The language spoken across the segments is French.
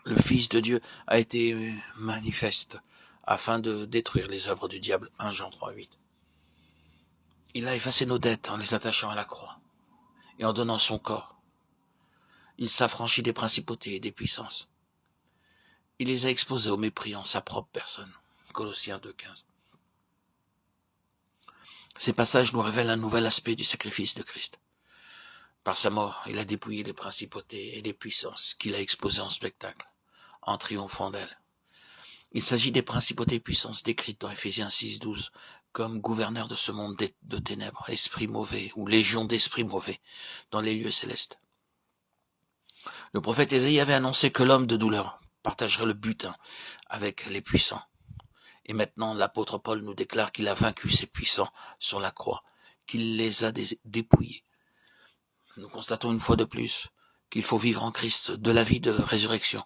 Le Fils de Dieu a été manifeste afin de détruire les œuvres du diable. 1 Jean 3,8. Il a effacé nos dettes en les attachant à la croix et en donnant son corps. Il s'affranchit des principautés et des puissances. Il les a exposés au mépris en sa propre personne. Colossiens 2,15. Ces passages nous révèlent un nouvel aspect du sacrifice de Christ. Par sa mort, il a dépouillé les principautés et les puissances qu'il a exposées en spectacle, en triomphant d'elles. Il s'agit des principautés et puissances décrites dans Éphésiens 6,12 comme gouverneurs de ce monde de ténèbres, esprits mauvais ou légions d'esprits mauvais dans les lieux célestes. Le prophète Ésaïe avait annoncé que l'homme de douleur partagerait le butin avec les puissants. Et maintenant, l'apôtre Paul nous déclare qu'il a vaincu ces puissants sur la croix, qu'il les a dépouillés. Nous constatons une fois de plus qu'il faut vivre en Christ de la vie de résurrection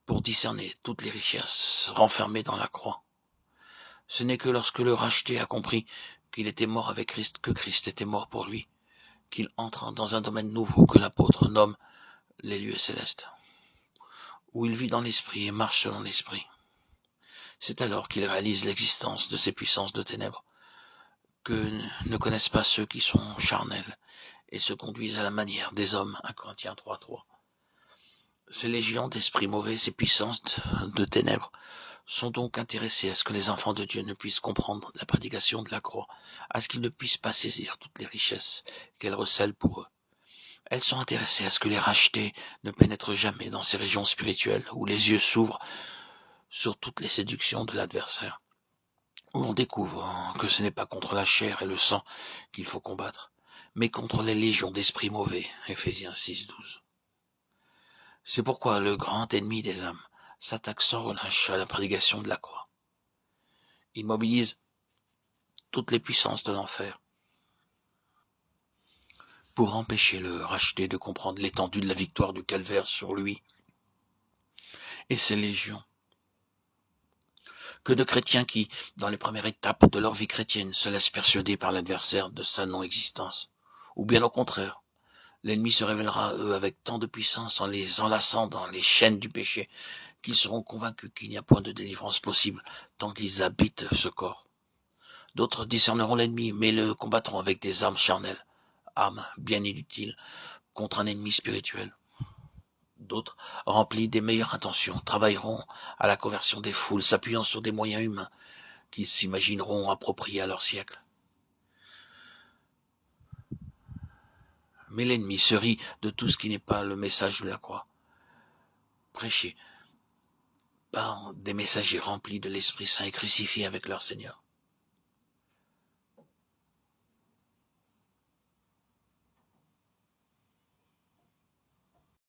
pour discerner toutes les richesses renfermées dans la croix. Ce n'est que lorsque le racheté a compris qu'il était mort avec Christ, que Christ était mort pour lui, qu'il entre dans un domaine nouveau que l'apôtre nomme les lieux célestes, où il vit dans l'esprit et marche selon l'esprit. C'est alors qu'il réalise l'existence de ces puissances de ténèbres que ne connaissent pas ceux qui sont charnels et se conduisent à la manière des hommes. 1 Corinthiens 3,3. Ces légions d'esprits mauvais, ces puissances de ténèbres, sont donc intéressées à ce que les enfants de Dieu ne puissent comprendre la prédication de la croix, à ce qu'ils ne puissent pas saisir toutes les richesses qu'elle recèle pour eux. Elles sont intéressées à ce que les rachetés ne pénètrent jamais dans ces régions spirituelles où les yeux s'ouvrent sur toutes les séductions de l'adversaire, où l'on découvre que ce n'est pas contre la chair et le sang qu'il faut combattre, mais contre les légions d'esprits mauvais. Éphésiens 6,12. C'est pourquoi le grand ennemi des âmes s'attaque sans relâche à la prédication de la croix. Il mobilise toutes les puissances de l'enfer pour empêcher le racheté de comprendre l'étendue de la victoire du calvaire sur lui et ses légions. Que de chrétiens qui, dans les premières étapes de leur vie chrétienne, se laissent persuader par l'adversaire de sa non-existence. Ou bien au contraire, l'ennemi se révélera à eux avec tant de puissance en les enlaçant dans les chaînes du péché qu'ils seront convaincus qu'il n'y a point de délivrance possible tant qu'ils habitent ce corps. D'autres discerneront l'ennemi, mais le combattront avec des armes charnelles, armes bien inutiles contre un ennemi spirituel. D'autres, remplis des meilleures intentions, travailleront à la conversion des foules, s'appuyant sur des moyens humains qu'ils s'imagineront appropriés à leur siècle. Mais l'ennemi se rit de tout ce qui n'est pas le message de la croix, prêché par des messagers remplis de l'Esprit Saint et crucifiés avec leur Seigneur.